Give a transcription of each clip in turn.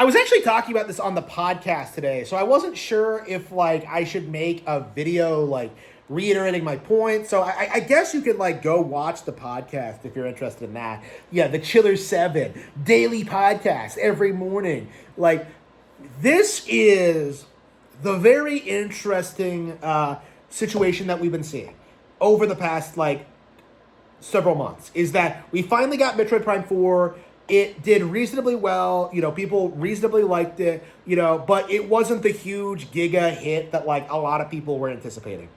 I was actually talking about this on the podcast today, so I wasn't sure if like I should make a video like reiterating my point. So I guess you could like go watch the podcast if you're interested in that. Yeah, the Chiller 7 daily podcast every morning. Like this is the very interesting situation that we've been seeing over the past like several months is that we finally got Metroid Prime 4. It did reasonably well, people reasonably liked it, but it wasn't the huge giga hit that like a lot of people were anticipating.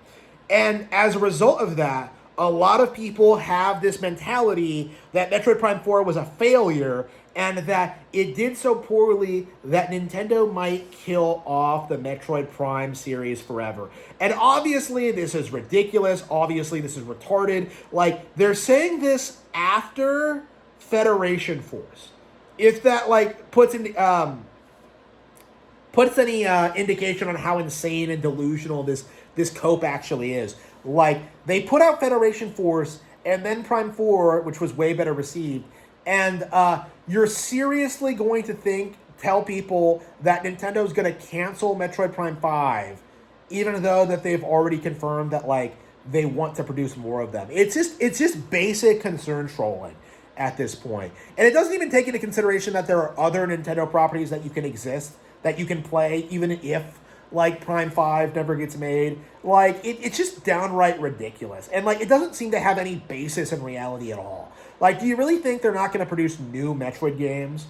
And as a result of that, a lot of people have this mentality that Metroid Prime 4 was a failure and that it did so poorly that Nintendo might kill off the Metroid Prime series forever. And obviously this is ridiculous. Obviously this is retarded. Like, they're saying this after Federation Force. If that like puts any indication on how insane and delusional this cope actually is. Like, they put out Federation Force and then Prime 4, which was way better received, and you're seriously going to tell people that Nintendo's going to cancel Metroid Prime 5, even though that they've already confirmed that like they want to produce more of them. It's just basic concern trolling at this point. And it doesn't even take into consideration that there are other Nintendo properties that you can play, even if like Prime 5 never gets made. Like, it's just downright ridiculous. And like, it doesn't seem to have any basis in reality at all. Like, do you really think they're not going to produce new Metroid games?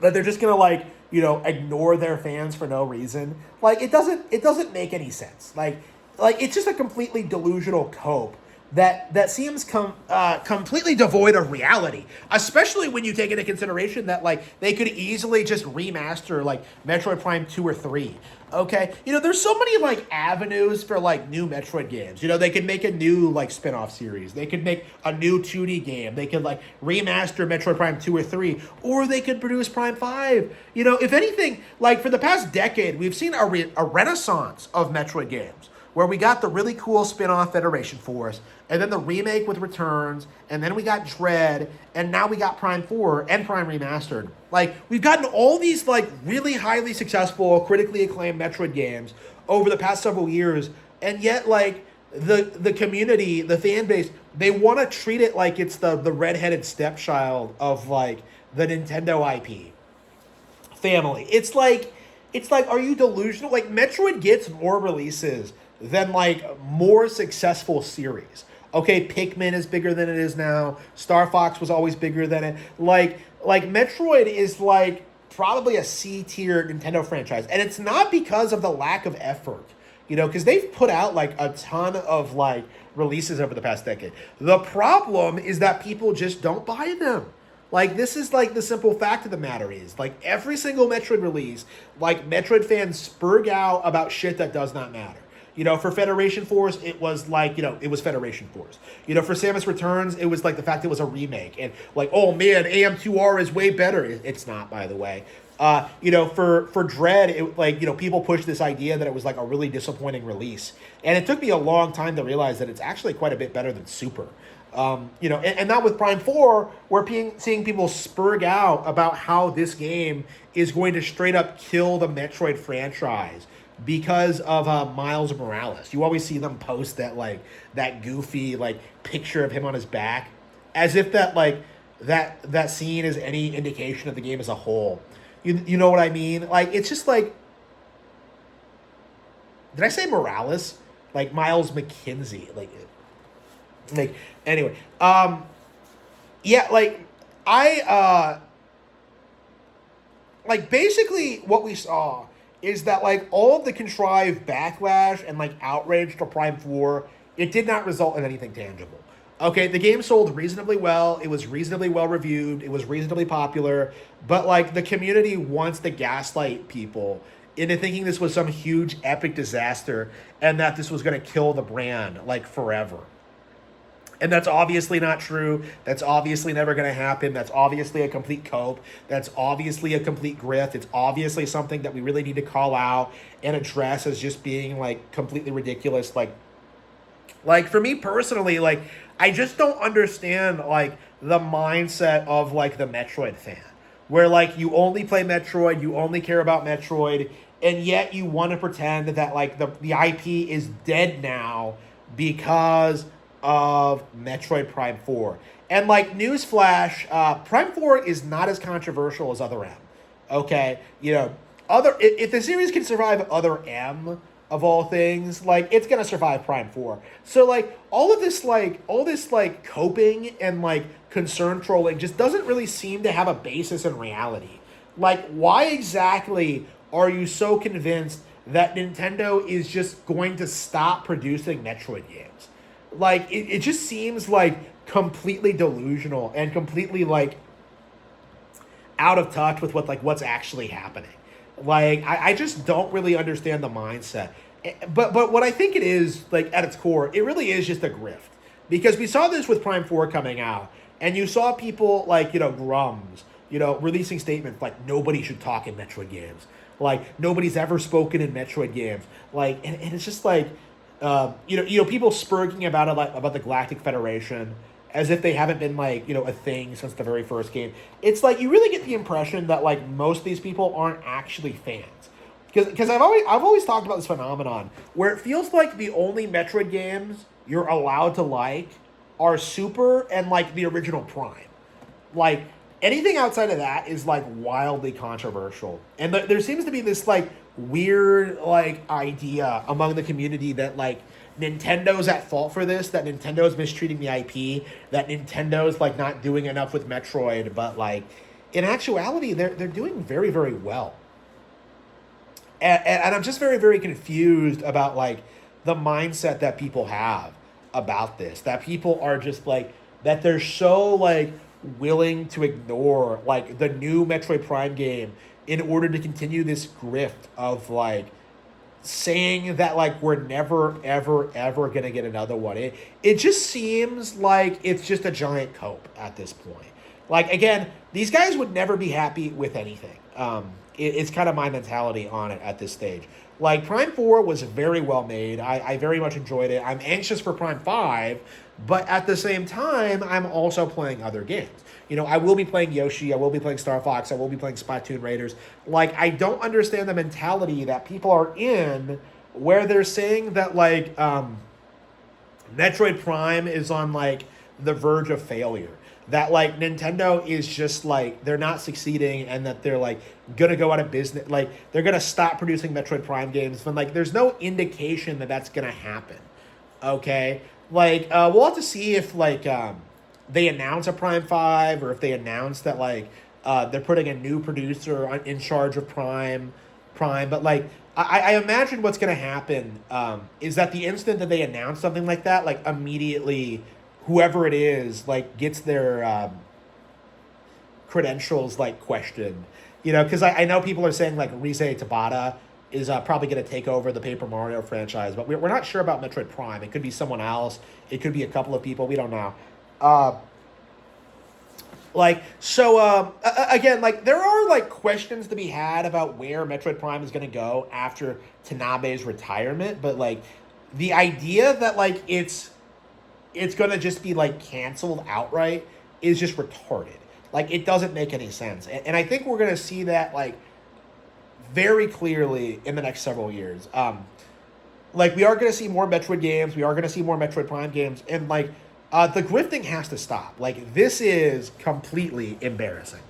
That they're just going to like, ignore their fans for no reason? Like, it doesn't make any sense. Like it's just a completely delusional cope that seems completely devoid of reality, especially when you take into consideration that like they could easily just remaster like Metroid Prime 2 or 3. Okay, there's so many like avenues for like new Metroid games. They could make a new like spin-off series. They could make a new 2D game. They could like remaster Metroid Prime 2 or 3, or they could produce Prime 5. If anything, like for the past decade, we've seen a renaissance of Metroid games, where we got the really cool spin-off Federation Force, and then the remake with Returns, and then we got Dread, and now we got Prime 4 and Prime Remastered. Like, we've gotten all these, like, really highly successful, critically acclaimed Metroid games over the past several years, and yet, like, the community, the fan base, they want to treat it like it's the redheaded stepchild of, like, the Nintendo IP family. It's like, are you delusional? Like, Metroid gets more releases than like more successful series. Okay, Pikmin is bigger than it is now. Star Fox was always bigger than it. Like Metroid is like probably a C-tier Nintendo franchise, and it's not because of the lack of effort, because they've put out like a ton of like releases over the past decade. The problem is that people just don't buy them. Like, this is like the simple fact of the matter is like every single Metroid release, like Metroid fans spurg out about shit that does not matter. For Federation Force, it was like, it was Federation Force. For Samus Returns, it was like the fact it was a remake. And like, oh man, AM2R is way better. It's not, by the way. For Dread, it, like, people pushed this idea that it was like a really disappointing release. And it took me a long time to realize that it's actually quite a bit better than Super. And now with Prime 4, we're seeing people spurg out about how this game is going to straight up kill the Metroid franchise because of Miles Morales. You always see them post that goofy like picture of him on his back, as if that like that scene is any indication of the game as a whole. You know what I mean? Like, it's just like, did I say Morales? Like Miles McKinsey. Like anyway. Yeah. Like like basically what we saw is that like all of the contrived backlash and like outrage to Prime 4, it did not result in anything tangible. Okay, the game sold reasonably well. It was reasonably well reviewed. It was reasonably popular. But like the community wants to gaslight people into thinking this was some huge epic disaster and that this was going to kill the brand like forever. And that's obviously not true. That's obviously never going to happen. That's obviously a complete cope. That's obviously a complete grift. It's obviously something that we really need to call out and address as just being like completely ridiculous. Like for me personally, like I just don't understand like the mindset of like the Metroid fan. where like you only play Metroid, you only care about Metroid, and yet you want to pretend that like the IP is dead now because of Metroid Prime 4. And like newsflash, Prime 4 is not as controversial as Other M. Okay, you know, if the series can survive Other M of all things, like it's gonna survive Prime 4. So like all this like coping and like concern trolling just doesn't really seem to have a basis in reality. Like why exactly are you so convinced that Nintendo is just going to stop producing Metroid games? Like it just seems like completely delusional and completely like out of touch with what's actually happening. Like I just don't really understand the mindset. But what I think it is, like at its core, it really is just a grift. Because we saw this with Prime 4 coming out, and you saw people like, Grums, releasing statements like nobody should talk in Metroid games. Like nobody's ever spoken in Metroid games. Like and it's just like people spurging about it, like about the Galactic Federation, as if they haven't been like a thing since the very first game. It's like you really get the impression that like most of these people aren't actually fans, because I've always talked about this phenomenon where it feels like the only Metroid games you're allowed to like are Super and like the original Prime. Like anything outside of that is like wildly controversial, and there seems to be this like weird like idea among the community that like Nintendo's at fault for this, that Nintendo's mistreating the IP, that Nintendo's like not doing enough with Metroid, but like in actuality they're doing very, very well. And I'm just very, very confused about like the mindset that people have about this. That people are just like that they're so like willing to ignore like the new Metroid Prime game in order to continue this grift of like saying that like we're never ever ever gonna get another one. It just seems like it's just a giant cope at this point. Like again, these guys would never be happy with anything. It's kind of my mentality on it at this stage. Like Prime 4 was very well made. I very much enjoyed it. I'm anxious for Prime 5, but at the same time, I'm also playing other games. I will be playing Yoshi, I will be playing Star Fox, I will be playing Splatoon Raiders. Like, I don't understand the mentality that people are in where they're saying that, like, Metroid Prime is on, like, the verge of failure. That, like, Nintendo is just, like, they're not succeeding and that they're, like, gonna go out of business. Like, they're gonna stop producing Metroid Prime games when, like, there's no indication that that's gonna happen. Okay? Like, we'll have to see if, like, they announce a Prime 5 or if they announce that, like, they're putting a new producer in charge of Prime. But, like, I imagine what's going to happen is that the instant that they announce something like that, like, immediately whoever it is, like, gets their credentials, like, questioned. Because I know people are saying, like, Rise Tabata is probably going to take over the Paper Mario franchise, but we're not sure about Metroid Prime. It could be someone else. It could be a couple of people. We don't know. Again, like, there are, like, questions to be had about where Metroid Prime is going to go after Tanabe's retirement, but, like, the idea that, like, it's going to just be, like, canceled outright is just retarded. Like, it doesn't make any sense. And I think we're going to see that, like, very clearly in the next several years. Like, we are going to see more Metroid games. We are going to see more Metroid Prime games. And, like, the grifting has to stop. Like, this is completely embarrassing.